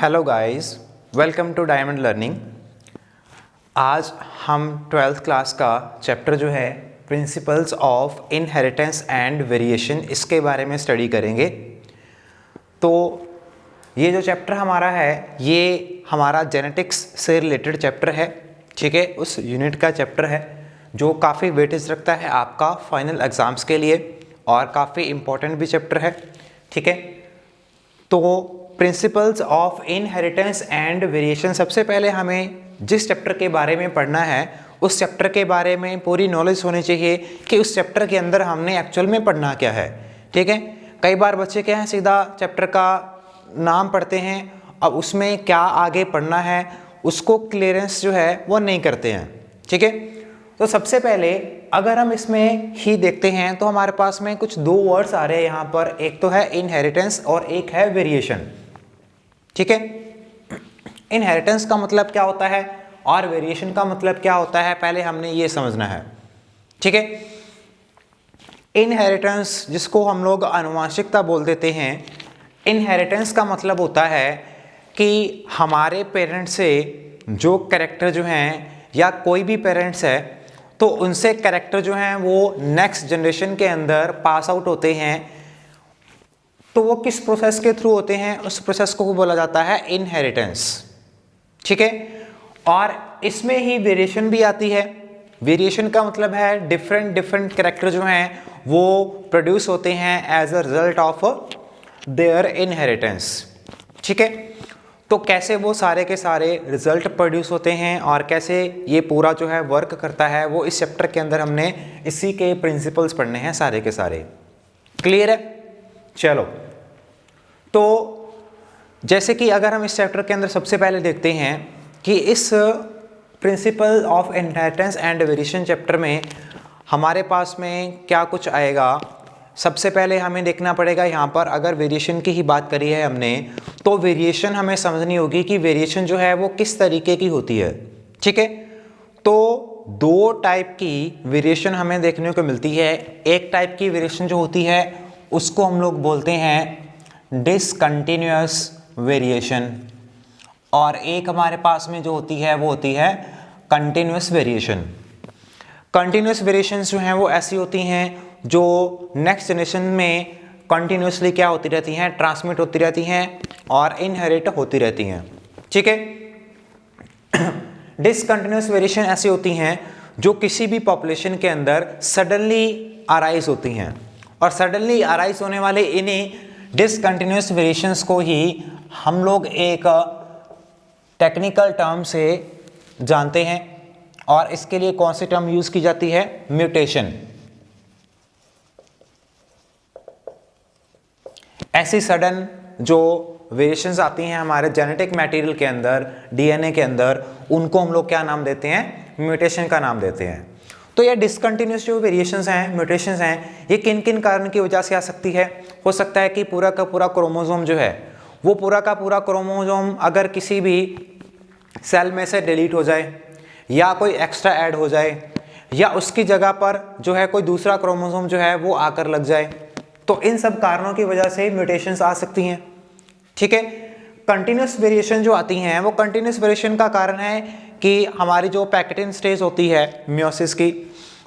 Hello guys, welcome to diamond learning. आज हम 12th class का चैप्टर जो है principles of inheritance and variation, इसके बारे में स्टडी करेंगे। तो ये जो चैप्टर हमारा है ये हमारा जेनेटिक्स से रिलेटेड चैप्टर है, ठीक है। उस यूनिट का चैप्टर है जो काफ़ी वेटेज रखता है आपका फाइनल एग्ज़ाम्स के लिए और काफ़ी इम्पोर्टेंट भी चैप्टर है, ठीक है। तो principles of inheritance and variation, सबसे पहले हमें जिस चैप्टर के बारे में पढ़ना है उस चैप्टर के बारे में पूरी नॉलेज होनी चाहिए कि उस चैप्टर के अंदर हमने एक्चुअल में पढ़ना क्या है, ठीक है। कई बार बच्चे क्या हैं, सीधा चैप्टर का नाम पढ़ते हैं, अब उसमें क्या आगे पढ़ना है उसको क्लियरेंस जो है वो नहीं करते हैं, ठीक है। तो सबसे पहले अगर हम इसमें ही देखते हैं तो हमारे पास में कुछ दो वर्ड्स आ रहे हैं यहाँ पर, एक तो है इनहेरिटेंस और एक है वेरिएशन, ठीक है। इनहेरिटेंस का मतलब क्या होता है और वेरिएशन का मतलब क्या होता है, पहले हमने ये समझना है, ठीक है। इनहेरिटेंस जिसको हम लोग आनुवंशिकता बोल देते हैं, इनहेरिटेंस का मतलब होता है कि हमारे पेरेंट्स से जो कैरेक्टर जो हैं या कोई भी पेरेंट्स है तो उनसे कैरेक्टर जो हैं वो नेक्स्ट जनरेशन के अंदर पास आउट होते हैं। तो वो किस प्रोसेस के थ्रू होते हैं, उस प्रोसेस को बोला जाता है इनहेरिटेंस, ठीक है। और इसमें ही वेरिएशन भी आती है। वेरिएशन का मतलब है डिफरेंट कैरेक्टर जो हैं वो प्रोड्यूस होते हैं as a result of their inheritance, ठीक है। तो कैसे वो सारे के सारे रिजल्ट प्रोड्यूस होते हैं और कैसे ये पूरा जो है वर्क करता है, वो इस चैप्टर के अंदर हमने इसी के प्रिंसिपल्स पढ़ने हैं सारे के सारे। क्लियर है? चलो, तो जैसे कि अगर हम इस चैप्टर के अंदर सबसे पहले देखते हैं कि इस principle of inheritance and variation chapter में हमारे पास में क्या कुछ आएगा। सबसे पहले हमें देखना पड़ेगा यहाँ पर, अगर वेरिएशन की ही बात करी है हमने तो वेरिएशन हमें समझनी होगी कि वेरिएशन जो है वो किस तरीके की होती है, ठीक है। तो दो टाइप की वेरिएशन हमें देखने को मिलती है। एक टाइप की वेरिएशन जो होती है उसको हम लोग बोलते हैं डिसकंटिन्यूअस वेरिएशन, और एक हमारे पास में जो होती है वो होती है कंटिन्यूअस वेरिएशन। कंटिन्यूअस वेरिएशंस जो हैं वो ऐसी होती हैं जो नेक्स्ट जनरेशन में कंटिन्यूसली क्या होती रहती हैं, ट्रांसमिट होती रहती हैं और इनहेरिट होती रहती हैं, ठीक है। डिसकंटिन्यूअस वेरिएशन ऐसी होती हैं जो किसी भी पॉपुलेशन के अंदर सडनली अराइज होती हैं, और सडनली अराइज होने वाले इन्हीं डिसकंटिन्यूअस वेरिएशंस को ही हम लोग एक टेक्निकल टर्म से जानते हैं, और इसके लिए कौन सी टर्म यूज की जाती है, म्यूटेशन। ऐसी सडन जो वेरिएशंस आती हैं हमारे जेनेटिक मटेरियल के अंदर, डीएनए के अंदर, उनको हम लोग क्या नाम देते हैं, म्यूटेशन का नाम देते हैं। तो ये डिसकंटिन्यूअस जो वेरिएशंस हैं, म्यूटेशंस हैं, ये किन किन कारण की वजह से आ सकती है। हो सकता है कि पूरा का पूरा क्रोमोसोम जो है वो पूरा का पूरा क्रोमोसोम अगर किसी भी सेल में से डिलीट हो जाए या कोई एक्स्ट्रा ऐड हो जाए या उसकी जगह पर जो है कोई दूसरा क्रोमोसोम जो है वो आकर लग जाए, तो इन सब कारणों की वजह से म्यूटेशंस आ सकती हैं, ठीक है। कंटिन्यूअस वेरिएशन जो आती हैं वो कंटिन्यूअस वेरिएशन का कारण है कि हमारी जो पैकेटिन स्टेज होती है मियोसिस की,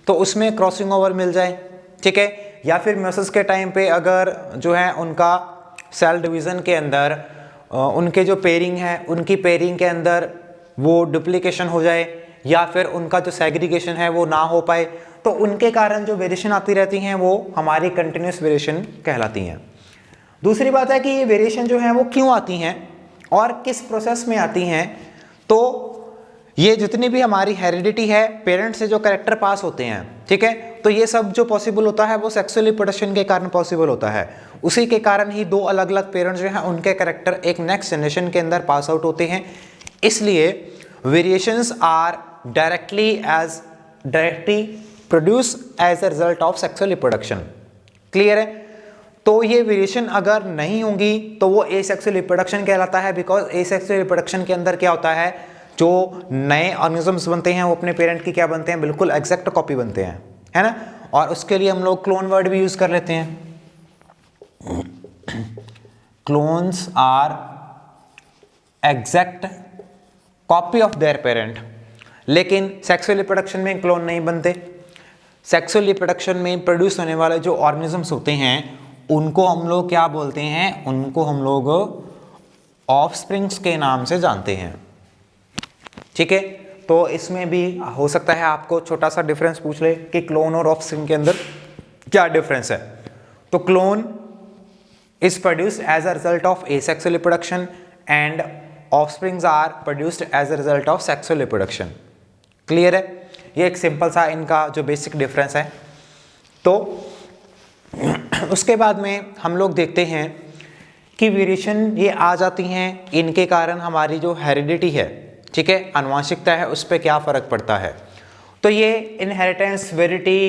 तो उसमें क्रॉसिंग ओवर मिल जाए, ठीक है। या फिर मियोसिस के टाइम पे अगर जो है उनका सेल डिवीज़न के अंदर उनके जो पेयरिंग है उनकी पेयरिंग के अंदर वो डुप्लीकेशन हो जाए या फिर उनका जो सेग्रीगेशन है वो ना हो पाए, तो उनके कारण जो वेरिएशन आती रहती हैं वो हमारी कंटिन्यूअस वेरिएशन कहलाती हैं। दूसरी बात है कि ये वेरिएशन जो है वो क्यों आती हैं और किस प्रोसेस में आती हैं। तो ये जितनी भी हमारी हेरिडिटी है, पेरेंट्स से जो कैरेक्टर पास होते हैं, ठीक है, तो ये सब जो पॉसिबल होता है वो सेक्सुअल रिप्रोडक्शन के कारण पॉसिबल होता है। उसी के कारण ही दो अलग अलग पेरेंट्स जो हैं उनके कैरेक्टर एक नेक्स्ट जनरेशन के अंदर पास आउट होते हैं। इसलिए variations are directly produce as a result of sexual reproduction. Clear है? तो ये वेरिएशन अगर नहीं होंगी तो वो एसेक्सुअल रिप्रोडक्शन कहलाता है, बिकॉज एसेक्सुअल रिप्रोडक्शन के अंदर क्या होता है, जो नए ऑर्गेनिजम्स बनते हैं वो अपने पेरेंट की क्या बनते हैं, बिल्कुल एग्जैक्ट कॉपी बनते हैं, है ना। और उसके लिए हम लोग क्लोन वर्ड भी यूज कर लेते हैं। Clones are exact copy of their parent. लेकिन सेक्सुअल रिप्रोडक्शन में क्लोन नहीं बनते। सेक्सुअल रिप्रोडक्शन में प्रोड्यूस होने वाले जो ऑर्गेनिजम्स होते हैं उनको हम लोग क्या बोलते हैं, उनको हम लोग ऑफस्प्रिंग्स के नाम से जानते हैं। ठीक है, तो इसमें भी हो सकता है आपको छोटा सा डिफरेंस पूछ ले कि क्लोन और ऑफस्प्रिंग के अंदर क्या डिफरेंस है। तो clone is produced as a result of asexual reproduction and offsprings are produced as a result of sexual reproduction. Clear है, ये एक सिंपल सा इनका जो बेसिक डिफरेंस है। तो उसके बाद में हम लोग देखते हैं कि वेरिएशन ये आ जाती हैं, इनके कारण हमारी जो हेरिडिटी है, ठीक है, आनुवंशिकता है, उस पर क्या फ़र्क पड़ता है। तो ये इनहेरिटेंस, वेरिटी,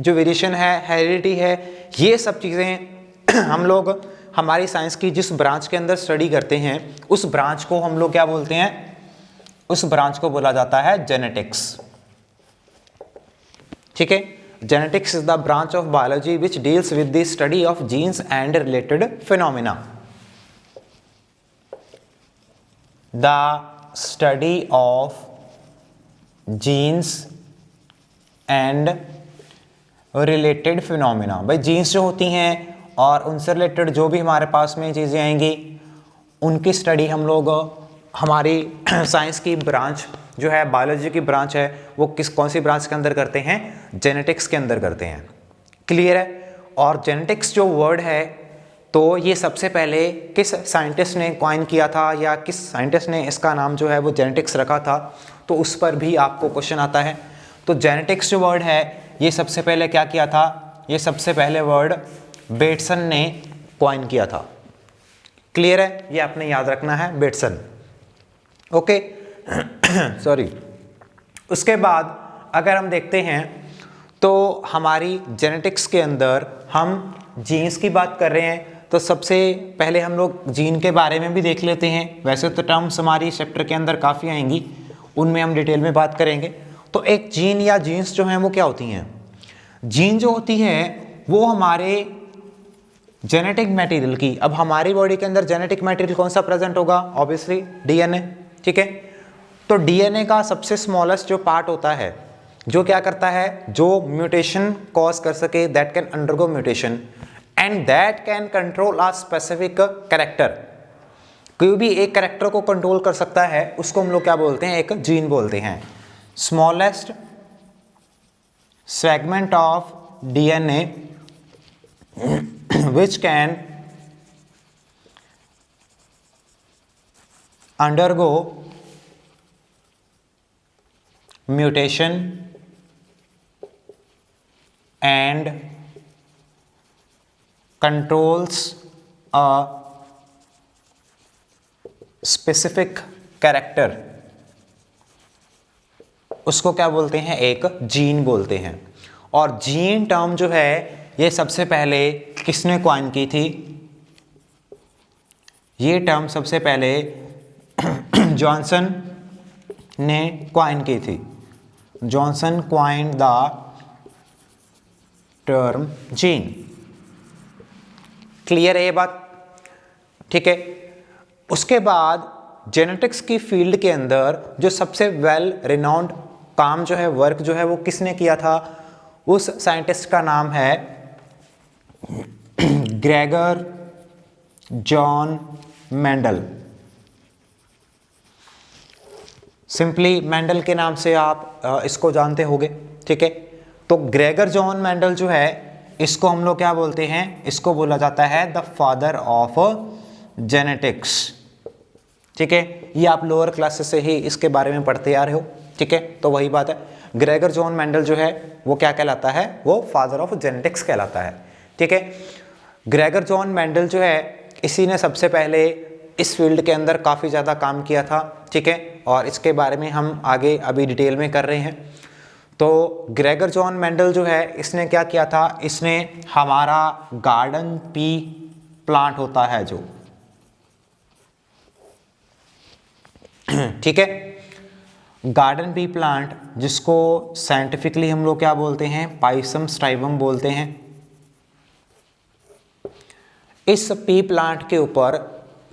जो वेरिएशन है, हेरिडिटी है, ये सब चीज़ें हम लोग हमारी साइंस की जिस ब्रांच के अंदर स्टडी करते हैं उस ब्रांच को हम लोग क्या बोलते हैं, उस ब्रांच को बोला जाता है जेनेटिक्स। ठीक है, genetics is the branch of biology which deals with the study of genes and related phenomena. The study of genes and related phenomena. भाई जीन्स जो होती हैं और उनसे रिलेटेड जो भी हमारे पास में चीज़ें आएंगी उनकी स्टडी हम लोग हमारी साइंस की ब्रांच जो है, बायोलॉजी की ब्रांच है, वो कौन सी ब्रांच के अंदर करते हैं, जेनेटिक्स के अंदर करते हैं। क्लियर है। और जेनेटिक्स जो वर्ड है तो ये सबसे पहले किस साइंटिस्ट ने कॉइन किया था या किस साइंटिस्ट ने इसका नाम जो है वो जेनेटिक्स रखा था, तो उस पर भी आपको क्वेश्चन आता है। तो जेनेटिक्स जो वर्ड है ये सबसे पहले क्या किया था, ये सबसे पहले वर्ड बेटसन ने कॉइन किया था। क्लियर है, ये आपने याद रखना है, बेटसन। Okay sorry. उसके बाद अगर हम देखते हैं तो हमारी जेनेटिक्स के अंदर हम जीन्स की बात कर रहे हैं, तो सबसे पहले हम लोग जीन के बारे में भी देख लेते हैं। वैसे तो टर्म्स हमारी चैप्टर के अंदर काफ़ी आएंगी, उनमें हम डिटेल में बात करेंगे। तो एक जीन या जीन्स जो हैं वो क्या होती हैं, जीन जो होती है वो हमारे जेनेटिक मटेरियल की, अब हमारी बॉडी के अंदर जेनेटिक मटेरियल कौन सा प्रेजेंट होगा, ऑब्वियसली डीएनए। ठीक है, तो डीएनए का सबसे स्मॉलेस्ट जो पार्ट होता है जो क्या करता है, जो म्यूटेशन कॉज कर सके, that can undergo mutation and that can control a specific character. कोई भी एक कैरेक्टर को कंट्रोल कर सकता है, उसको हम लोग क्या बोलते हैं, एक जीन बोलते हैं। Smallest segment of DNA which can undergo mutation and controls a specific character, उसको क्या बोलते हैं, एक जीन बोलते हैं। और जीन टर्म जो है ये सबसे पहले किसने कॉइन की थी, ये टर्म सबसे पहले जॉनसन ने कॉइन की थी। Johnson coined the term gene. Clear है ये बात, ठीक है। उसके बाद जेनेटिक्स की फील्ड के अंदर जो सबसे वेल रिनाउंड काम जो है, वर्क जो है, वो किसने किया था, उस साइंटिस्ट का नाम है Gregor John Mendel. Simply Mendel के नाम से आप इसको जानते होंगे। ठीक है, तो ग्रेगर जॉन मेंडल जो है इसको हम लोग क्या बोलते हैं, इसको बोला जाता है द फादर ऑफ जेनेटिक्स। ठीक है, ये आप लोअर क्लासेस से ही इसके बारे में पढ़ते आ रहे हो। ठीक है, तो वही बात है, ग्रेगर जॉन मेंडल जो है वो क्या कहलाता है, वो फादर ऑफ जेनेटिक्स कहलाता है। ठीक है, ग्रेगर जॉन मेंडल जो है इसी ने सबसे पहले इस फील्ड के अंदर काफ़ी ज़्यादा काम किया था। ठीक है, और इसके बारे में हम आगे अभी डिटेल में कर रहे हैं। तो ग्रेगर जॉन मेंडल जो है इसने क्या किया था, इसने हमारा गार्डन पी प्लांट होता है जो, ठीक है, गार्डन पी प्लांट जिसको साइंटिफिकली हम लोग क्या बोलते हैं, पाइसम स्टाइवम बोलते हैं। इस पी प्लांट के ऊपर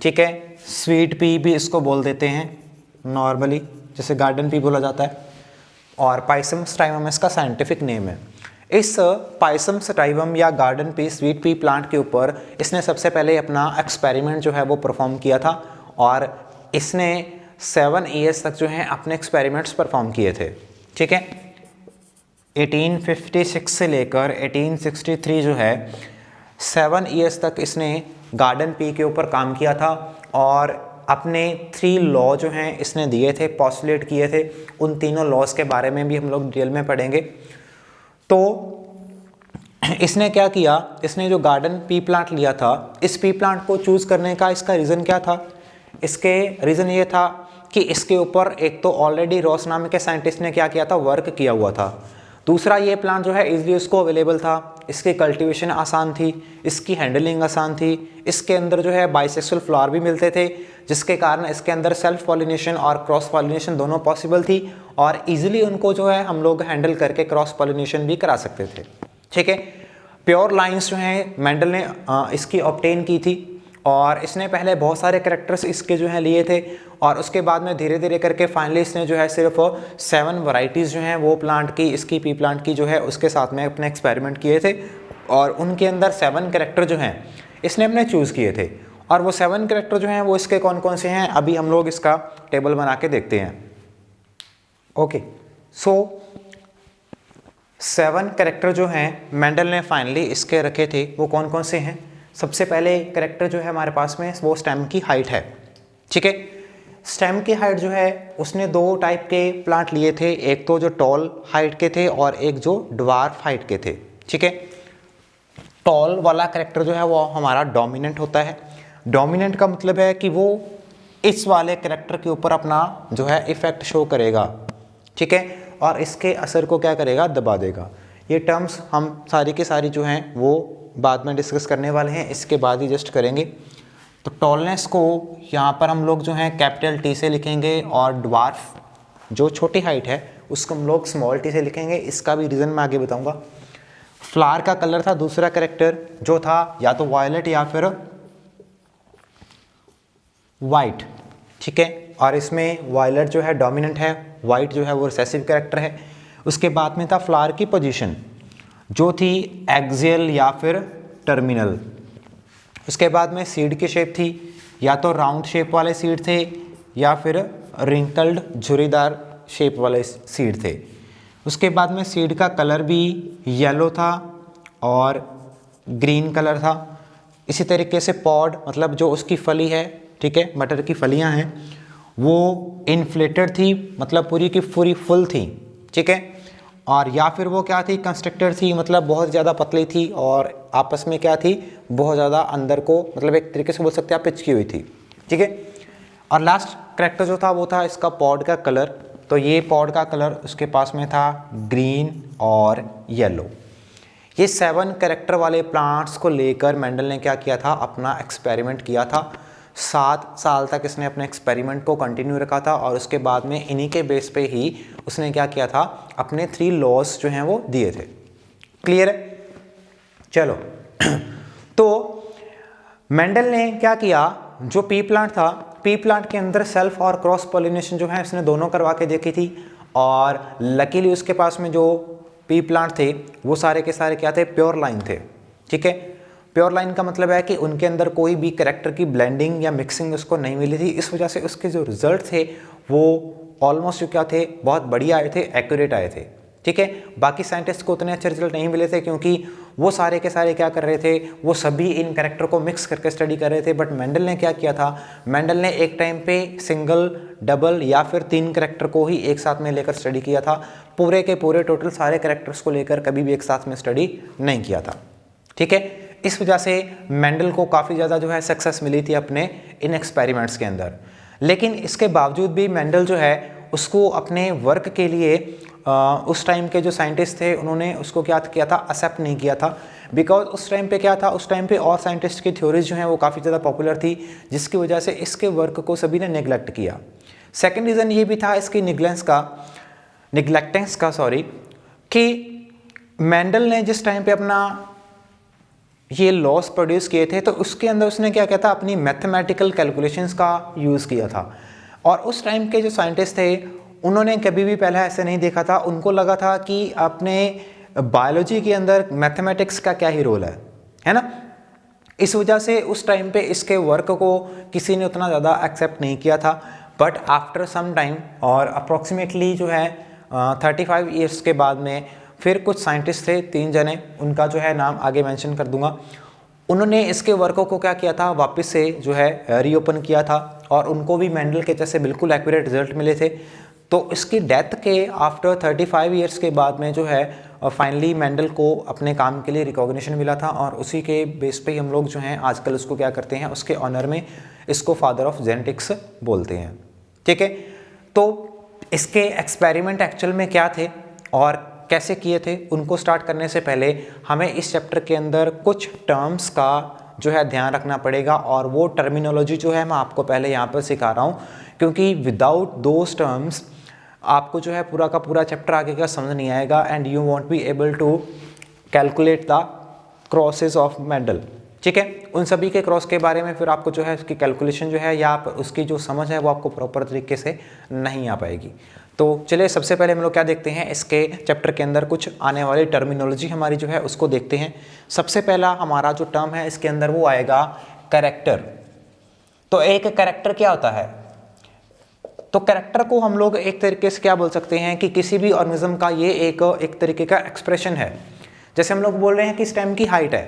ठीक है, स्वीट पी भी इसको बोल देते हैं नॉर्मली, जैसे गार्डन पी बोला जाता है, और पाइसम सटाइवम इसका साइंटिफिक नेम है। इस पाइसम सटाइवम या garden pea, sweet pea plant के ऊपर इसने सबसे पहले अपना एक्सपेरिमेंट जो है वो परफॉर्म किया था, और इसने 7 ईयर्स तक जो है अपने एक्सपेरिमेंट्स परफॉर्म किए थे। ठीक है, 1856 से लेकर 1863 जो है 7 ईयर्स तक इसने गार्डन पी के ऊपर काम किया था, और अपने 3 लॉ जो हैं इसने दिए थे, पॉस्टुलेट किए थे। उन तीनों लॉज के बारे में भी हम लोग डिटेल में पढ़ेंगे। तो इसने क्या किया, इसने जो गार्डन पी प्लांट लिया था, इस पी प्लांट को चूज़ करने का इसका रीज़न क्या था? इसके रीज़न ये था कि इसके ऊपर एक तो ऑलरेडी रॉस नाम के साइंटिस्ट ने क्या किया था, वर्क किया हुआ था। दूसरा, ये प्लांट जो है इजीली उसको अवेलेबल था, इसकी कल्टीवेशन आसान थी, इसकी हैंडलिंग आसान थी, इसके अंदर जो है बाइसेक्सुअल फ्लावर भी मिलते थे, जिसके कारण इसके अंदर सेल्फ पॉलिनेशन और क्रॉस पॉलिनेशन दोनों पॉसिबल थी, और इजीली उनको जो है हम लोग हैंडल करके क्रॉस पॉलिनेशन भी करा सकते थे। ठीक है, प्योर लाइंस जो हैं मेंडल ने इसकी ऑब्टेन की थी, और इसने पहले बहुत सारे कैरेक्टर्स इसके जो हैं लिए थे, और उसके बाद में धीरे धीरे करके फाइनली इसने जो है सिर्फ 7 वैरायटीज़ जो हैं वो प्लांट की, इसकी पी प्लांट की जो है उसके साथ में अपने एक्सपेरिमेंट किए थे, और उनके अंदर 7 कैरेक्टर जो हैं इसने अपने चूज़ किए थे। और वो 7 कैरेक्टर जो हैं वो इसके कौन कौन से हैं, अभी हम लोग इसका टेबल बना के देखते हैं। ओके, सो 7 कैरेक्टर जो हैं मेंडल ने फाइनली इसके रखे थे, वो कौन कौन से हैं? सबसे पहले कैरेक्टर जो है हमारे पास में वो स्टेम की हाइट है। ठीक है, स्टेम की हाइट जो है उसने 2 टाइप के प्लांट लिए थे, एक तो जो टॉल हाइट के थे और एक जो ड्वार्फ हाइट के थे। ठीक है, टॉल वाला कैरेक्टर जो है वो हमारा डोमिनेंट होता है। डोमिनेंट का मतलब है कि वो इस वाले कैरेक्टर के ऊपर अपना जो है इफेक्ट शो करेगा। ठीक है, और इसके असर को क्या करेगा, दबा देगा। ये टर्म्स हम सारी की सारी जो हैं वो बाद में डिस्कस करने वाले हैं, इसके बाद ही जस्ट करेंगे। तो टॉलनेस को यहाँ पर हम लोग जो हैं कैपिटल टी से लिखेंगे, और ड्वार्फ जो छोटी हाइट है उसको हम लोग स्मॉल टी से लिखेंगे। इसका भी रीज़न मैं आगे बताऊँगा। फ्लावर का कलर था दूसरा कैरेक्टर जो था या तो वायलेट या फिर वाइट। ठीक है, और इसमें वायलेट जो है डोमिनेंट है, वाइट जो है वो रिसेसिव कैरेक्टर है। उसके बाद में था फ्लावर की पोजीशन जो थी एक्सियल या फिर टर्मिनल। उसके बाद में सीड की शेप थी, या तो राउंड शेप वाले सीड थे या फिर रिंकल्ड झुर्रीदार शेप वाले सीड थे। उसके बाद में सीड का कलर भी येलो था और ग्रीन कलर था। इसी तरीके से पॉड मतलब जो उसकी फली है, ठीक है, मटर की फलियां हैं, वो इन्फ्लेटेड थी, मतलब पूरी की पूरी फुल थी। ठीक है, और या फिर वो क्या थी, कंस्ट्रक्टेड थी, मतलब बहुत ज़्यादा पतली थी, और आपस में क्या थी, बहुत ज़्यादा अंदर को, मतलब एक तरीके से बोल सकते हैं आप, पिचकी हुई थी। ठीक है, और लास्ट कैरेक्टर जो था वो था इसका पॉड का कलर। तो ये पॉड का कलर उसके पास में था ग्रीन और येलो। ये 7 कैरेक्टर वाले प्लांट्स को लेकर मेंडल ने क्या किया था, अपना एक्सपेरिमेंट किया था। 7 साल तक इसने अपने एक्सपेरिमेंट को कंटिन्यू रखा था, और उसके बाद में इन्हीं के बेस पे ही उसने क्या किया था, अपने 3 लॉज जो हैं वो दिए थे। क्लियर है? चलो तो मेंडल ने क्या किया, जो पी प्लांट था, पी प्लांट के अंदर सेल्फ और क्रॉस पॉलिनेशन जो है इसने दोनों करवा के देखी थी, और लकीली उसके पास में जो पी प्लांट थे वो सारे के सारे क्या थे, प्योर लाइन थे। ठीक है, प्योर लाइन का मतलब है कि उनके अंदर कोई भी कैरेक्टर की ब्लेंडिंग या मिक्सिंग उसको नहीं मिली थी। इस वजह से उसके जो रिजल्ट थे वो ऑलमोस्ट जो क्या थे, बहुत बढ़िया आए थे, एक्यूरेट आए थे। ठीक है, बाकी साइंटिस्ट को उतने अच्छे रिजल्ट नहीं मिले थे, क्योंकि वो सारे के सारे क्या कर रहे थे, वो सभी इन कैरेक्टर को मिक्स करके स्टडी कर रहे थे। बट मेंडल ने क्या किया था, मेंडल ने एक टाइम पे सिंगल, डबल या फिर 3 कैरेक्टर को ही एक साथ में लेकर स्टडी किया था। पूरे के पूरे टोटल सारे कैरेक्टर्स को लेकर कभी भी एक साथ में स्टडी नहीं किया था। ठीक है, इस वजह से मेंडल को काफ़ी ज़्यादा जो है सक्सेस मिली थी अपने इन एक्सपेरिमेंट्स के अंदर। लेकिन इसके बावजूद भी मेंडल जो है उसको अपने वर्क के लिए उस टाइम के जो साइंटिस्ट थे उन्होंने उसको क्या किया था, एक्सेप्ट नहीं किया था। बिकॉज उस टाइम पे क्या था, उस टाइम पे और साइंटिस्ट की थ्योरीज जो हैं वो काफ़ी ज़्यादा पॉपुलर थी, जिसकी वजह से इसके वर्क को सभी ने नेग्लेक्ट किया। सेकेंड रीज़न ये भी था इसकी निग्लेक्टेंस का कि मेंडल ने जिस टाइम पे अपना ये लॉस प्रोड्यूस किए थे, तो उसके अंदर उसने क्या किया था, अपनी मैथमेटिकल कैलकुलेशंस का यूज़ किया था। और उस टाइम के जो साइंटिस्ट थे उन्होंने कभी भी पहले ऐसे नहीं देखा था। उनको लगा था कि अपने बायोलॉजी के अंदर मैथमेटिक्स का क्या ही रोल है ना। इस वजह से उस टाइम पे इसके वर्क को किसी ने उतना ज़्यादा एक्सेप्ट नहीं किया था। बट आफ्टर सम टाइम और अप्रॉक्सीमेटली जो है 35 ईयर्स के बाद में फिर कुछ साइंटिस्ट थे, 3 जने, उनका जो है नाम आगे मेंशन कर दूंगा, उन्होंने इसके वर्कों को क्या किया था, वापस से जो है रीओपन किया था और उनको भी मेंडल के जैसे बिल्कुल एक्यूरेट रिजल्ट मिले थे। तो इसकी डेथ के आफ्टर 35 ईयर्स के बाद में जो है फाइनली मेंडल को अपने काम के लिए रिकॉग्निशन मिला था और उसी के बेस पे ही हम लोग जो हैं आजकल उसको क्या करते हैं, उसके ऑनर में इसको फादर ऑफ जेनेटिक्स बोलते हैं। ठीक है, तो इसके एक्सपेरिमेंट एक्चुअल में क्या थे और कैसे किए थे, उनको स्टार्ट करने से पहले हमें इस चैप्टर के अंदर कुछ टर्म्स का जो है ध्यान रखना पड़ेगा। और वो टर्मिनोलॉजी जो है मैं आपको पहले यहाँ पर सिखा रहा हूँ, क्योंकि विदाउट दोज टर्म्स आपको जो है पूरा का पूरा चैप्टर आगे का समझ नहीं आएगा and you won't be able to calculate the crosses of Mendel. ठीक है, उन सभी के क्रॉस के बारे में फिर आपको जो है उसकी कैलकुलेशन जो है या उसकी जो समझ है वो आपको प्रॉपर तरीके से नहीं आ पाएगी। तो चलिए सबसे पहले हम लोग क्या देखते हैं, इसके चैप्टर के अंदर कुछ आने वाली टर्मिनोलॉजी हमारी जो है उसको देखते हैं। सबसे पहला हमारा जो टर्म है इसके अंदर वो आएगा कैरेक्टर। तो एक कैरेक्टर क्या होता है, तो कैरेक्टर को हम लोग एक तरीके से क्या बोल सकते हैं कि किसी भी ऑर्गेनिज्म का ये एक तरीके का एक्सप्रेशन है। जैसे हम लोग बोल रहे हैं कि स्टेम की हाइट है,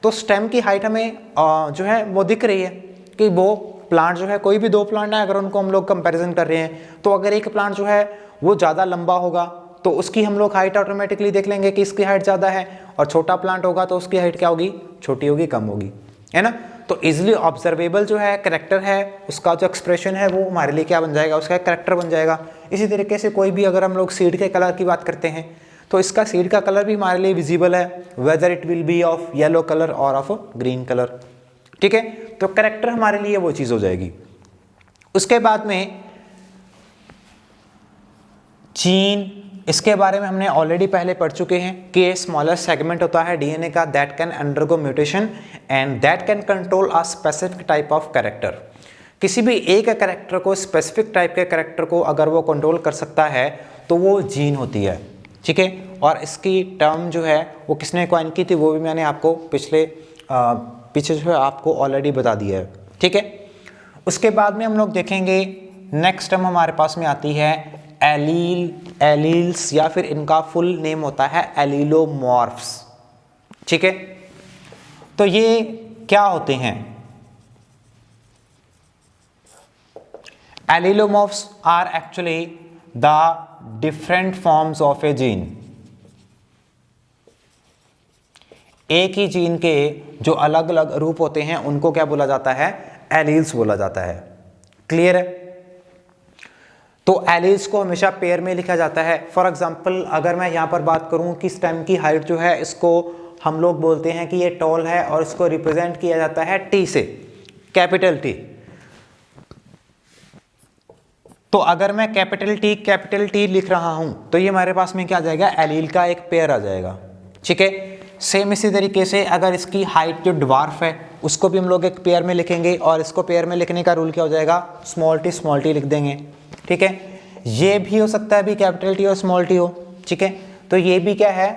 तो स्टेम की हाइट हमें जो है वो दिख रही है कि वो प्लांट जो है, कोई भी 2 प्लांट है अगर उनको हम लोग कंपैरिजन कर रहे हैं, तो अगर एक प्लांट जो है वो ज़्यादा लंबा होगा तो उसकी हम लोग हाइट ऑटोमेटिकली देख लेंगे कि इसकी हाइट ज़्यादा है, और छोटा प्लांट होगा तो उसकी हाइट क्या होगी, छोटी होगी, कम होगी, है ना। तो इजीली ऑब्जर्वेबल जो है कैरेक्टर है, उसका जो एक्सप्रेशन है वो हमारे लिए क्या बन जाएगा, उसका एक कैरेक्टर बन जाएगा। इसी तरीके से कोई भी अगर हम लोग सीड के कलर की बात करते हैं तो इसका सीड का कलर भी हमारे लिए विजिबल है, whether it will be of yellow colour और ऑफ ग्रीन कलर। ठीक है, तो कैरेक्टर हमारे लिए वो चीज़ हो जाएगी। उसके बाद में जीन, इसके बारे में हमने ऑलरेडी पहले पढ़ चुके हैं कि ये स्मॉलेस्ट सेगमेंट होता है डीएनए का that can undergo mutation and that can control a specific type of character. किसी भी एक कैरेक्टर को, स्पेसिफिक टाइप के कैरेक्टर को अगर वो कंट्रोल कर सकता है तो वो जीन होती है। ठीक है, और इसकी टर्म जो है वो किसने कॉइन की थी वो भी मैंने आपको पीछे जो है आपको ऑलरेडी बता दिया है। ठीक है, उसके बाद में हम लोग देखेंगे नेक्स्ट टर्म हमारे पास में आती है एलील्स, या फिर इनका फुल नेम होता है एलीलोमॉर्फ्स। ठीक है, तो ये क्या होते हैं, allelomorphs are actually the different forms of a gene. एक ही जीन के जो अलग अलग रूप होते हैं उनको क्या बोला जाता है, एलील्स बोला जाता है। क्लियर है, तो एलील्स को हमेशा पेयर में लिखा जाता है। फॉर एग्जांपल अगर मैं यहाँ पर बात करूँ कि स्टेम की हाइट जो है इसको हम लोग बोलते हैं कि ये टॉल है और इसको रिप्रेजेंट किया जाता है टी से, कैपिटल टी। तो अगर मैं कैपिटल टी लिख रहा हूं तो ये हमारे पास में क्या आ जाएगा, एलील का एक पेयर आ जाएगा। ठीक है, सेम इसी तरीके से अगर इसकी हाइट जो ड्वार्फ है उसको भी हम लोग एक पेयर में लिखेंगे और इसको पेयर में लिखने का रूल क्या हो जाएगा, स्मॉल टी लिख देंगे। ठीक है, ये भी हो सकता है भी कैपिटल टी और स्मॉल टी हो। ठीक है, तो ये भी क्या है,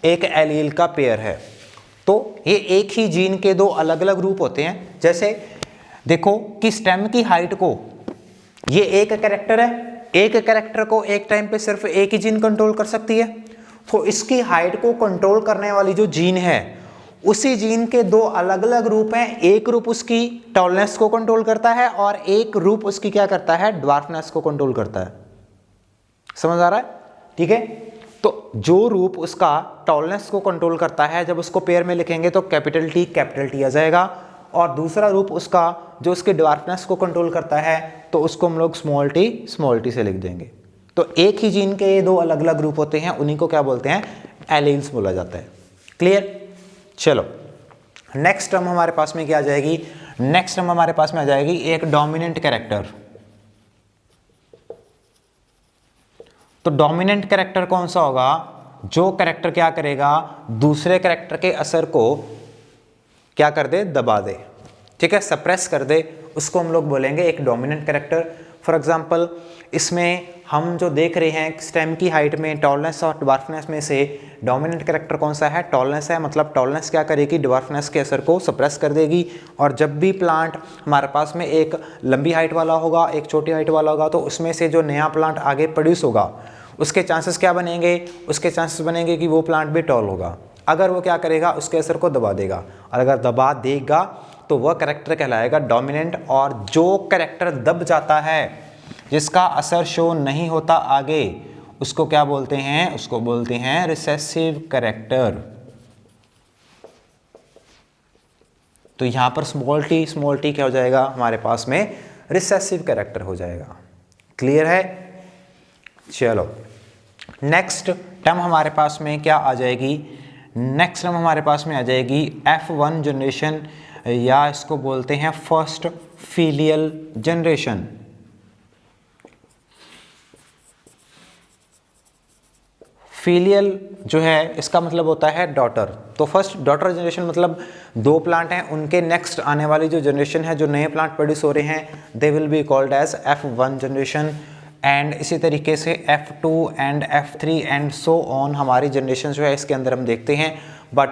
एक एलील का पेयर है। तो ये एक ही जीन के 2 अलग अलग रूप होते हैं। जैसे देखो कि स्टेम की हाइट को, ये एक कैरेक्टर है, एक कैरेक्टर को एक टाइम पे सिर्फ एक ही जीन कंट्रोल कर सकती है, तो इसकी हाइट को कंट्रोल करने वाली जो जीन है उसी जीन के 2 अलग अलग रूप हैं। एक रूप उसकी टॉलनेस को कंट्रोल करता है और एक रूप उसकी क्या करता है, ड्वार्फनेस को कंट्रोल करता है। समझ आ रहा है? ठीक है, तो जो रूप उसका टॉलनेस को कंट्रोल करता है जब उसको पेयर में लिखेंगे तो कैपिटल टी आ जाएगा, और दूसरा रूप उसका जो उसके ड्वार्फनेस को कंट्रोल करता है तो उसको हम लोग स्मॉल टी से लिख देंगे। तो एक ही जीन के 2 अलग अलग ग्रुप होते हैं, उन्हीं को क्या बोलते हैं, एलील्स बोला जाता है। क्लियर? चलो नेक्स्ट टर्म हमारे पास में क्या आ जाएगी, नेक्स्ट टर्म हमारे पास में आ जाएगी एक डोमिनेंट कैरेक्टर। तो डोमिनेंट कैरेक्टर कौन सा होगा, जो कैरेक्टर क्या करेगा, दूसरे कैरेक्टर के असर को क्या कर दे, दबा दे, ठीक है, सप्रेस कर दे, उसको हम लोग बोलेंगे एक डोमिनेंट कैरेक्टर। फॉर एग्जांपल इसमें हम जो देख रहे हैं स्टेम की हाइट में टॉलनेस और ड्वार्फनेस में से डोमिनेंट कैरेक्टर कौन सा है, टॉलनेस है। मतलब टॉलनेस क्या करेगी, ड्वार्फनेस के असर को सप्रेस कर देगी। और जब भी प्लांट हमारे पास में एक लंबी हाइट वाला होगा, एक छोटी हाइट वाला होगा, तो उसमें से जो नया प्लांट आगे प्रोड्यूस होगा उसके चांसेस क्या बनेंगे, उसके चांसेस बनेंगे कि वो प्लांट भी टॉल होगा। अगर वो क्या करेगा, उसके असर को दबा देगा, और अगर दबा देगा तो वह कैरेक्टर कहलाएगा डोमिनेंट। और जो कैरेक्टर दब जाता है, जिसका असर शो नहीं होता आगे, उसको क्या बोलते हैं, उसको बोलते हैं रिसेसिव कैरेक्टर। तो यहां पर स्मॉल टी क्या हो जाएगा, हमारे पास में रिसेसिव कैरेक्टर हो जाएगा। क्लियर है? चलो नेक्स्ट टर्म हमारे पास में क्या आ जाएगी, नेक्स्ट टर्म हमारे पास में आ जाएगी F1 जनरेशन, या इसको बोलते हैं फर्स्ट फीलियल जनरेशन। फीलियल जो है इसका मतलब होता है डॉटर। तो फर्स्ट डॉटर जनरेशन मतलब दो प्लांट हैं, उनके नेक्स्ट आने वाली जो जनरेशन है, जो नए प्लांट प्रोड्यूस हो रहे हैं, they will be called as F1 generation. And इसी तरीके से F2 and F3 and so on हमारी जनरेशन जो है इसके अंदर हम देखते हैं। बट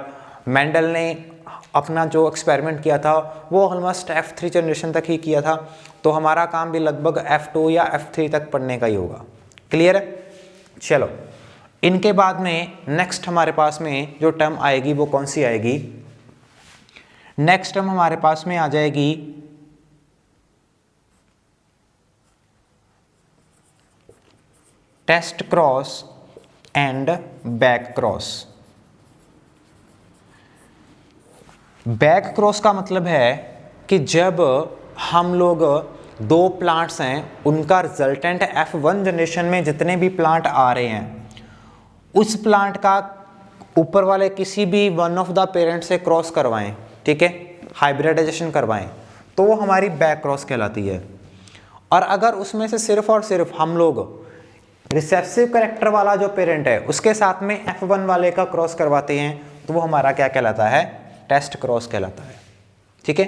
मेंडल ने अपना जो एक्सपेरिमेंट किया था वो ऑलमोस्ट F3 जनरेशन तक ही किया था, तो हमारा काम भी लगभग F2 या F3 तक पढ़ने का ही होगा। क्लियर है? चलो इनके बाद में नेक्स्ट हमारे पास में जो टर्म आएगी वो कौन सी आएगी, नेक्स्ट टर्म हमारे पास में आ जाएगी test cross and back cross. Back cross का मतलब है कि जब हम लोग दो प्लांट्स हैं, उनका रिजल्टेंट F1 जनरेशन में जितने भी प्लांट आ रहे हैं, उस प्लांट का ऊपर वाले किसी भी वन ऑफ द पेरेंट से क्रॉस करवाएं, ठीक है, हाइब्रिडाइजेशन करवाएं, तो वो हमारी बैक क्रॉस कहलाती है। और अगर उसमें से सिर्फ और सिर्फ हम लोग रिसेसिव कैरेक्टर वाला जो पेरेंट है उसके साथ में F1 वाले का क्रॉस करवाते हैं, तो वो हमारा क्या कहलाता है, टेस्ट क्रॉस कहलाता है। ठीक है,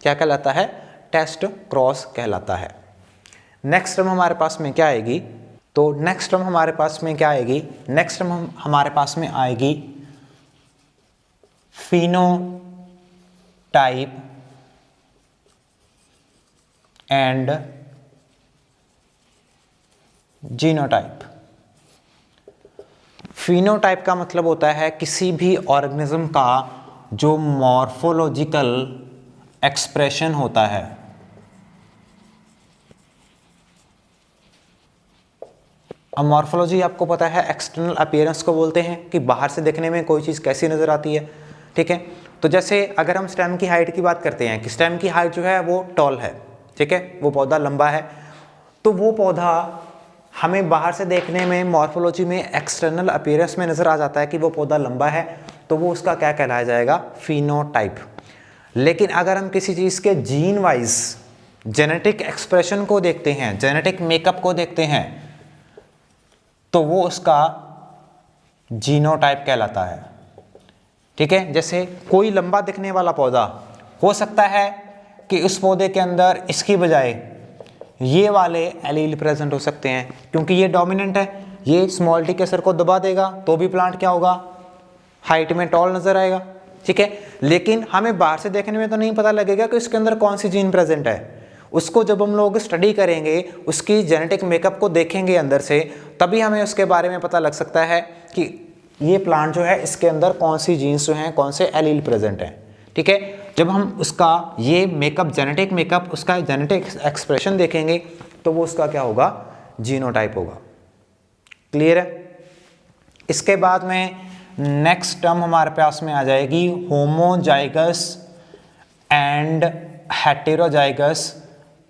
क्या कहलाता है, टेस्ट क्रॉस कहलाता है। नेक्स्ट टर्म हमारे पास में क्या आएगी, तो नेक्स्ट टर्म हमारे पास में क्या आएगी, नेक्स्ट टर्म हमारे पास में आएगी फिनोटाइप एंड जीनोटाइप। फिनोटाइप का मतलब होता है किसी भी ऑर्गेनिज्म का जो मॉर्फोलॉजिकल एक्सप्रेशन होता है। अब मॉर्फोलॉजी आपको पता है एक्सटर्नल अपीयरेंस को बोलते हैं कि बाहर से देखने में कोई चीज़ कैसी नज़र आती है। ठीक है, तो जैसे अगर हम स्टेम की हाइट की बात करते हैं कि स्टेम की हाइट जो है वो टॉल है, ठीक है, वो पौधा लंबा है, तो वो पौधा हमें बाहर से देखने में मॉर्फोलॉजी में एक्सटर्नल अपीयरेंस में नज़र आ जाता है कि वो पौधा लंबा है, तो वो उसका क्या कहलाया जाएगा, फिनोटाइप। लेकिन अगर हम किसी चीज़ के जीन वाइज जेनेटिक एक्सप्रेशन को देखते हैं, जेनेटिक मेकअप को देखते हैं, तो वो उसका जीनोटाइप कहलाता है। ठीक है, जैसे कोई लंबा दिखने वाला पौधा हो सकता है कि उस पौधे के अंदर इसकी बजाय ये वाले एलील प्रेजेंट हो सकते हैं, क्योंकि ये डोमिनेंट है, ये स्मॉल टी के असर को दबा देगा तो भी प्लांट क्या होगा, हाइट में टॉल नजर आएगा। ठीक है, लेकिन हमें बाहर से देखने में तो नहीं पता लगेगा कि उसके अंदर कौन सी जीन प्रेजेंट है। उसको जब हम लोग स्टडी करेंगे, उसकी जेनेटिक मेकअप को देखेंगे अंदर से, तभी हमें उसके बारे में पता लग सकता है कि ये प्लांट जो है इसके अंदर कौन सी जीन्स जो हैं, कौन से एलील प्रेजेंट हैं। ठीक है, जब हम उसका ये मेकअप, जेनेटिक मेकअप, उसका जेनेटिक एक्सप्रेशन देखेंगे तो वो उसका क्या होगा, जीनोटाइप होगा। क्लियर है? इसके बाद में नेक्स्ट टर्म हमारे पास में आ जाएगी होमोजाइगस एंड हेटेरोजाइगस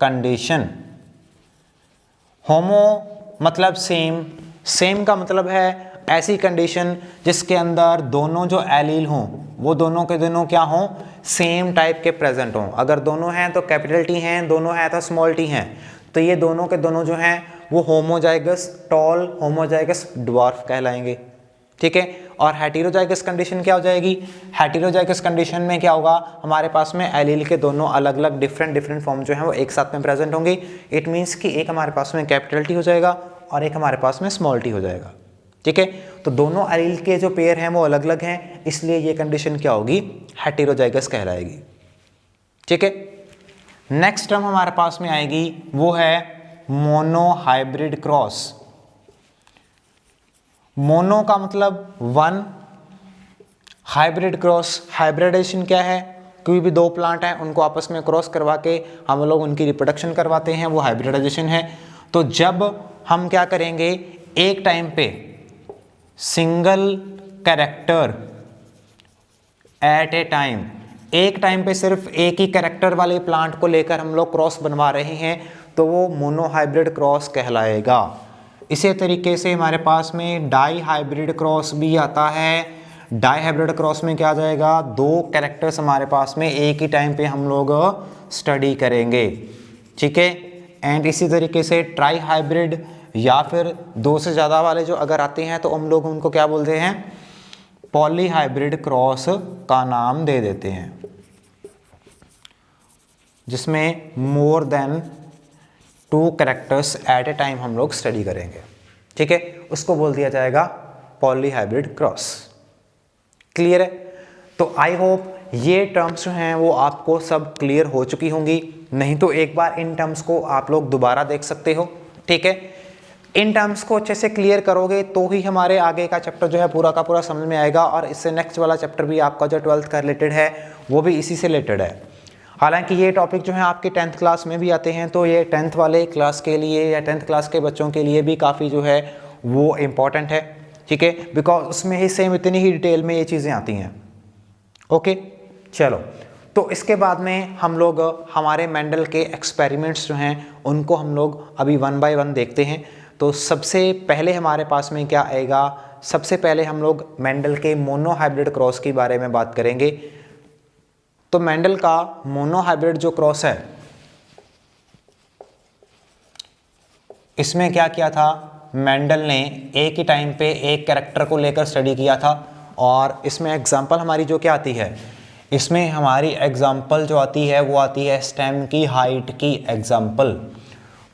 कंडीशन। होमो मतलब सेम, सेम का मतलब है ऐसी कंडीशन जिसके अंदर दोनों जो एलील हों वो दोनों के दोनों क्या हों, सेम टाइप के प्रेजेंट हों। अगर दोनों हैं तो कैपिटल टी हैं, दोनों हैं तो स्मॉल टी हैं, तो ये दोनों के दोनों जो हैं वो होमोजाइगस टॉल, होमोजाइगस ड्वार्फ कहलाएंगे। ठीक है। और हेटेरोजाइगस कंडीशन क्या हो जाएगी? हेटेरोजाइगस कंडीशन में क्या होगा, हमारे पास में एलील के दोनों अलग अलग डिफरेंट फॉर्म जो है वो एक साथ में प्रेजेंट होंगे। इट मीन्स कि एक हमारे पास में कैपिटल टी हो जाएगा और एक हमारे पास में स्मॉल टी हो जाएगा, ठीक है। तो दोनों एलील के जो पेयर हैं वो अलग अलग हैं, इसलिए ये कंडीशन क्या होगी, हेटेरोजाइगस कहलाएगी, ठीक है। नेक्स्ट टर्म हमारे पास में आएगी वो है मोनोहाइब्रिड क्रॉस। मोनो का मतलब वन, हाइब्रिड क्रॉस, हाइब्रिडेशन क्या है, कोई भी दो प्लांट हैं उनको आपस में क्रॉस करवा के हम लोग उनकी रिप्रोडक्शन करवाते हैं, वो हाइब्रिडाइजेशन है। तो जब हम क्या करेंगे, एक टाइम पे single character eight a time, एक टाइम पे सिर्फ एक ही कैरेक्टर वाले प्लांट को लेकर हम लोग क्रॉस बनवा रहे हैं, तो वो मोनोहाइब्रिड क्रॉस कहलाएगा। इसी तरीके से हमारे पास में डाई हाइब्रिड क्रॉस भी आता है। डाई हाइब्रिड क्रॉस में क्या आ जाएगा, दो कैरेक्टर्स हमारे पास में एक ही टाइम पे हम लोग स्टडी करेंगे, ठीक है। एंड इसी तरीके से ट्राई हाइब्रिड या फिर दो से ज़्यादा वाले जो अगर आते हैं तो हम लोग उनको क्या बोलते हैं, पॉली हाइब्रिड क्रॉस का नाम दे देते हैं, जिसमें more than two characters at a time हम लोग स्टडी करेंगे, ठीक है। उसको बोल दिया जाएगा पॉली हाइब्रिड क्रॉस। क्लियर है? तो आई होप ये टर्म्स जो हैं वो आपको सब क्लियर हो चुकी होंगी, नहीं तो एक बार इन टर्म्स को आप लोग दोबारा देख सकते हो, ठीक है। इन टर्म्स को अच्छे से क्लियर करोगे तो ही हमारे आगे का चैप्टर जो है पूरा का पूरा समझ में आएगा, और इससे नेक्स्ट वाला चैप्टर भी आपका जो 12th का रिलेटेड है वो भी इसी से रिलेटेड है। हालांकि ये टॉपिक जो है आपके 10th क्लास में भी आते हैं, तो ये 10th वाले क्लास के लिए या 10th क्लास के बच्चों के लिए भी काफ़ी जो है वो इम्पॉर्टेंट है, ठीक है, बिकॉज उसमें ही सेम इतनी ही डिटेल में ये चीज़ें आती हैं। ओके, चलो, तो इसके बाद में हम लोग हमारे मेंडल के एक्सपेरिमेंट्स जो हैं उनको हम लोग अभी 1 बाय 1 देखते हैं। तो सबसे पहले हमारे पास में क्या आएगा, सबसे पहले हम लोग मेंडल के मोनोहाइब्रिड क्रॉस के बारे में बात करेंगे। तो मेंडल का मोनोहाइब्रिड जो क्रॉस है, इसमें क्या किया था, मेंडल ने एक ही टाइम पे एक कैरेक्टर को लेकर स्टडी किया था, और इसमें एग्जांपल हमारी जो क्या आती है, इसमें हमारी एग्जांपल जो आती है वो आती है स्टेम की हाइट की एग्जांपल।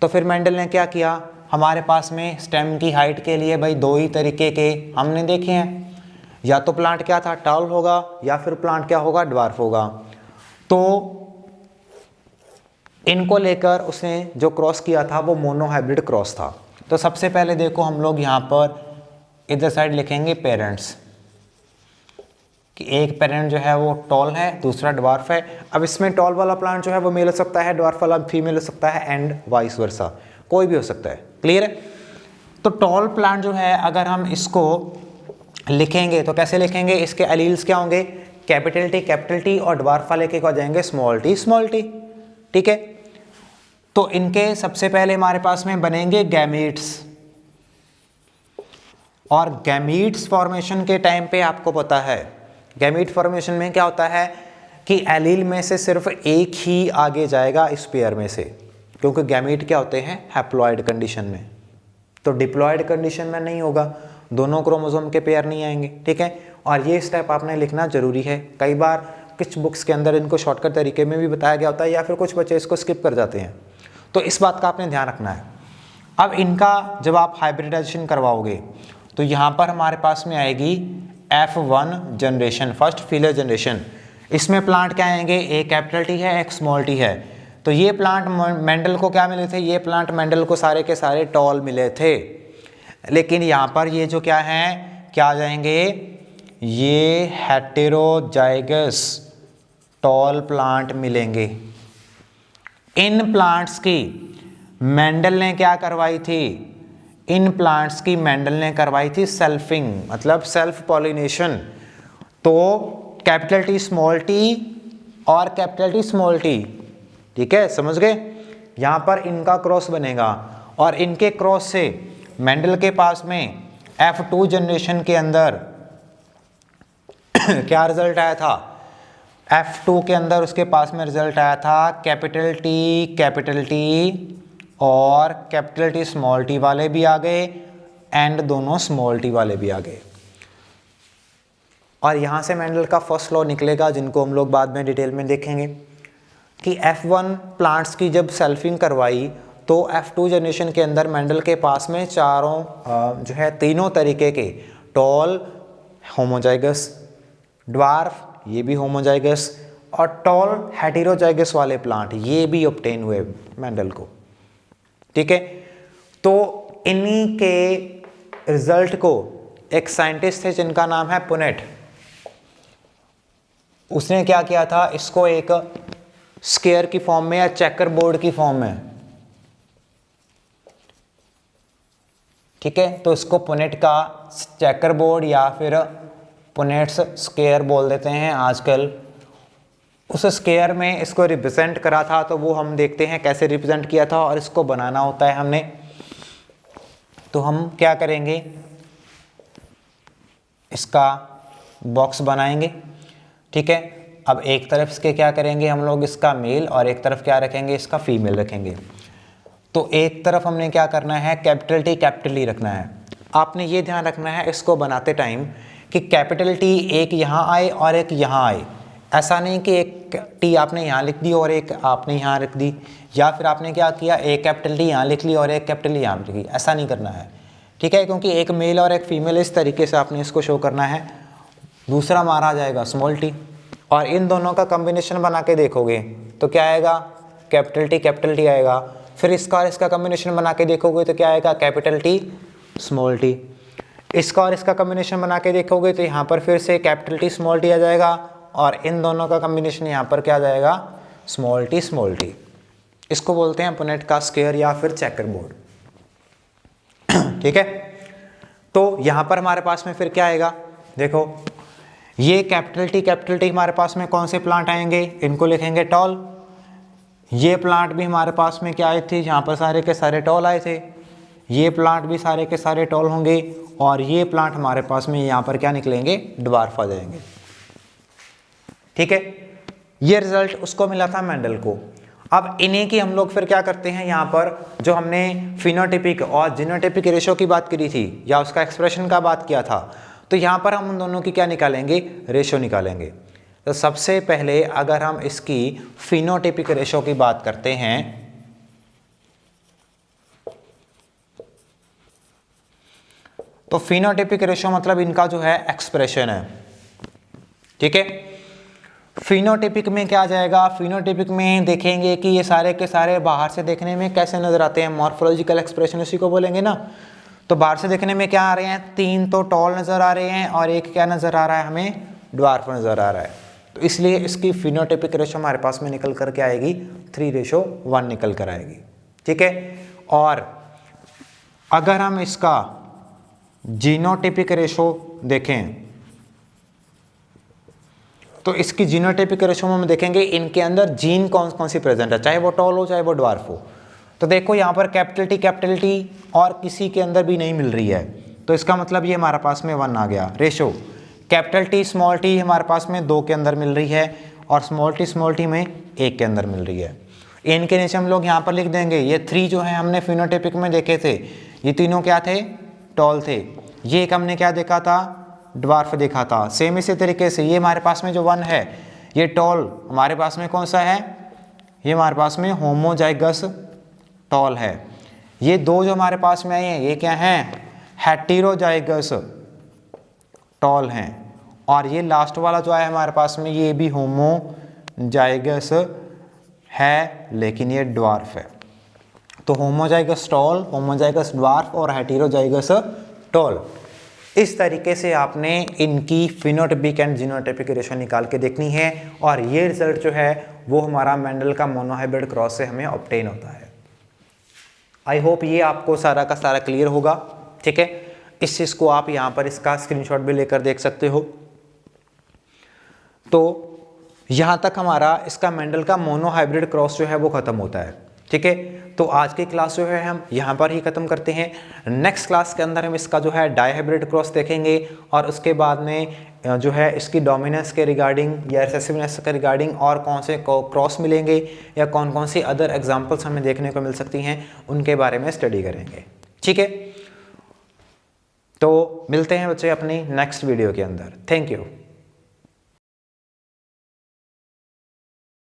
तो फिर मेंडल ने क्या किया, हमारे पास में स्टेम की हाइट के लिए भाई दो ही तरीके के हमने देखे हैं, या तो प्लांट क्या था, टॉल होगा, या फिर प्लांट क्या होगा, ड्वार्फ होगा। तो इनको लेकर उसने जो क्रॉस किया था वो मोनोहाइब्रिड क्रॉस था। तो सबसे पहले देखो हम लोग यहाँ पर इधर साइड लिखेंगे पेरेंट्स, कि एक पेरेंट जो है वो टॉल है, दूसरा ड्वार्फ है। अब इसमें टॉल वाला प्लांट जो है वो मेल हो सकता है, ड्वार्फ वाला फीमेल हो सकता है, एंड वाइस वर्सा, कोई भी हो सकता है। क्लियर है? तो टॉल प्लांट जो है अगर हम इसको लिखेंगे तो कैसे लिखेंगे, इसके एलील्स क्या होंगे, कैपिटल टी, और ड्वार्फ वाले के हो जाएंगे स्मॉल टी, ठीक है। तो इनके सबसे पहले हमारे पास में बनेंगे गैमीट्स, और गैमीट्स फॉर्मेशन के टाइम पे आपको पता है गैमीट फॉर्मेशन में क्या होता है कि एलील में से सिर्फ एक ही आगे जाएगा इस पेयर में से, क्योंकि गैमीट क्या होते हैं, हैप्लॉइड कंडीशन में। तो डिप्लॉइड कंडीशन में नहीं होगा, दोनों क्रोमोसोम के पेयर नहीं आएंगे, ठीक है। और ये स्टेप आपने लिखना जरूरी है। कई बार कुछ बुक्स के अंदर इनको शॉर्टकट तरीके में भी बताया गया होता है, या फिर कुछ बच्चे इसको स्किप कर जाते हैं, तो इस बात का आपने ध्यान रखना है। अब इनका जब आप हाइब्रिडाइजेशन करवाओगे तो यहाँ पर हमारे पास में आएगी F1 generation, first filler generation. इसमें प्लांट क्या आएंगे, एक कैपिटल टी है, एक स्मॉल टी है। तो ये प्लांट मेंडल को क्या मिले थे, ये प्लांट मेंडल को सारे के सारे टॉल मिले थे, लेकिन यहाँ पर ये जो क्या हैं, क्या आ जाएंगे, ये हेटेरोजाइगस टॉल प्लांट मिलेंगे। इन प्लांट्स की मेंडल ने क्या करवाई थी, इन प्लांट्स की मेंडल ने करवाई थी सेल्फिंग, मतलब सेल्फ पॉलिनेशन। तो कैपिटल टी स्मॉल टी और कैपिटल टी स्मॉल टी, ठीक है, समझ गए। यहाँ पर इनका क्रॉस बनेगा, और इनके क्रॉस से मेंडल के पास में F2 जनरेशन के अंदर क्या रिजल्ट आया था, F2 के अंदर उसके पास में रिजल्ट आया था कैपिटल टी और कैपिटल टी स्मॉल टी वाले भी आ गए, एंड दोनों स्मॉल टी वाले भी आ गए। और यहाँ से मेंडल का फर्स्ट लॉ निकलेगा, जिनको हम लोग बाद में डिटेल में देखेंगे कि F1 प्लांट्स की जब सेल्फिंग करवाई तो F2 जनरेशन के अंदर मेंडल के पास में चारों जो है तीनों तरीके के टॉल होमोजाइगस, ड्वार्फ ये भी होमोजाइगस, और टॉल हेटेरोजाइगस वाले प्लांट ये भी ऑब्टेन हुए मेंडल को। ठीक है, तो इन्हीं के रिजल्ट को एक साइंटिस्ट थे जिनका नाम है पुनेट, उसने क्या किया था, इसको एक स्क्वायर की फॉर्म में या चेकर बोर्ड की फॉर्म में, ठीक है, तो इसको पुनेट का चेकर बोर्ड या फिर पुनेट्स स्क्वायर बोल देते हैं आजकल। उस स्क्वायर में इसको रिप्रेजेंट करा था, तो वो हम देखते हैं कैसे रिप्रेजेंट किया था। और इसको बनाना होता है हमने, तो हम क्या करेंगे, इसका बॉक्स बनाएंगे। ठीक है, अब एक तरफ इसके क्या करेंगे हम लोग, इसका मेल, और एक तरफ क्या रखेंगे, इसका फीमेल रखेंगे। तो एक तरफ हमने क्या करना है, कैपिटल टी कैपिटल ई रखना है। आपने ये ध्यान रखना है इसको बनाते टाइम कि कैपिटल टी एक यहाँ आए और एक यहाँ आए। ऐसा नहीं कि एक टी आपने यहाँ लिख दी और एक आपने यहाँ रख दी, या फिर आपने क्या किया, एक कैपिटल टी यहाँ लिख ली और एक कैपिटल ई यहाँ लिख ली, ऐसा नहीं करना है। ठीक है, क्योंकि एक मेल और एक फीमेल इस तरीके से आपने इसको शो करना है। दूसरा मारा जाएगा स्मॉल टी, और इन दोनों का कॉम्बिनेशन बना के देखोगे तो क्या आएगा, कैपिटल टी आएगा। फिर इसका और इसका कॉम्बिनेशन बना के देखोगे तो क्या आएगा, कैपिटल टी स्मॉल टी। इसका और इसका कॉम्बिनेशन बना के देखोगे तो यहाँ पर फिर से कैपिटल टी स्मॉल टी आ जाएगा, और इन दोनों का कॉम्बिनेशन यहाँ पर क्या आ जाएगा, स्मॉल टी। इसको बोलते हैं पुनेट का स्क्वायर या फिर चेकर बोर्ड। ठीक है, तो यहाँ पर हमारे पास में फिर क्या आएगा, देखो ये कैपिटल टी हमारे पास में कौन से प्लांट आएंगे, इनको लिखेंगे टॉल। ये प्लांट भी हमारे पास में क्या आए थे, यहाँ पर सारे के सारे टॉल आए थे। ये प्लांट भी सारे के सारे टॉल होंगे, और ये प्लांट हमारे पास में यहाँ पर क्या निकलेंगे, ड्वार्फ आ जाएंगे। ठीक है, ये रिजल्ट उसको मिला था मेंडल को। अब इन्हीं की हम लोग फिर क्या करते हैं, यहाँ पर जो हमने फिनोटिपिक और जीनोटिपिक रेशो की बात करी थी या उसका एक्सप्रेशन का बात किया था, तो यहाँ पर हम उन दोनों की क्या निकालेंगे, रेशो निकालेंगे। तो सबसे पहले अगर हम इसकी फिनोटिपिक रेशो की बात करते हैं, तो फिनोटिपिक रेशो मतलब इनका जो है एक्सप्रेशन है। ठीक है, फिनोटिपिक में क्या आ जाएगा, फिनोटिपिक में देखेंगे कि ये सारे के सारे बाहर से देखने में कैसे नजर आते हैं, मॉर्फोलॉजिकल एक्सप्रेशन उसी को बोलेंगे ना। तो बाहर से देखने में क्या आ रहे हैं, 3 तो टॉल नजर आ रहे हैं और एक क्या नजर आ रहा है, हमें ड्वार्फ नजर आ रहा है। तो इसलिए इसकी फिनोटिपिक रेशो हमारे पास में निकल कर के आएगी 3:1 निकल कर आएगी। ठीक है, और अगर हम इसका जीनोटिपिक रेशो देखें तो इसकी जीनोटिपिक रेशो में हम देखेंगे इनके अंदर जीन कौन कौन सी प्रेजेंट है, चाहे वो टॉल हो चाहे वो ड्वार्फ हो। तो देखो यहाँ पर कैपिटल टी और किसी के अंदर भी नहीं मिल रही है, तो इसका मतलब ये हमारे पास में 1 आ गया ratio. Capital T small T हमारे पास में 2 के अंदर मिल रही है, और स्मॉल टी में 1 के अंदर मिल रही है। इनके नीचे हम लोग यहाँ पर लिख देंगे, ये 3 जो है हमने फिनोटिपिक में देखे थे, ये तीनों क्या थे, टॉल थे। ये एक हमने क्या देखा था, ड्वार्फ देखा था। सेम इसी तरीके से ये हमारे पास में जो 1 है, ये टॉल हमारे पास में कौन सा है, ये हमारे पास में होमोजाइगस टॉल है। ये 2 जो हमारे पास में आए हैं ये क्या हैं, हेटेरोजाइगस टॉल हैं। और ये लास्ट वाला जो आया हमारे पास में ये भी होमोजाइगस है, लेकिन ये ड्वार्फ है। तो होमोजाइगस टॉल, होमोजाइगस ड्वार्फ और हेटेरोजाइगस टॉल, इस तरीके से आपने इनकी फिनोटिपिक एंड जीनोटिपिक रेशो निकाल के देखनी है। और ये रिजल्ट जो है वो हमारा मेंडल का मोनोहाइब्रिड क्रॉस से हमें ऑब्टेन होता है। आई होप ये आपको सारा का सारा क्लियर होगा। ठीक है, इस चीज़ को आप यहाँ पर इसका स्क्रीनशॉट भी लेकर देख सकते हो। तो यहाँ तक हमारा इसका मेंडल का मोनोहाइब्रिड क्रॉस जो है वो ख़त्म होता है। ठीक है, तो आज की क्लास जो है हम यहाँ पर ही ख़त्म करते हैं। नेक्स्ट क्लास के अंदर हम इसका जो है डायहाइब्रिड क्रॉस देखेंगे, और उसके बाद में जो है इसकी डोमिनेंस के रिगार्डिंग या रिसेसिवनेस के रिगार्डिंग और कौन से क्रॉस मिलेंगे या कौन कौन सी अदर एग्जांपल्स हमें देखने को मिल सकती हैं, उनके बारे में स्टडी करेंगे। ठीक है, तो मिलते हैं बच्चे अपनी नेक्स्ट वीडियो के अंदर। Thank you.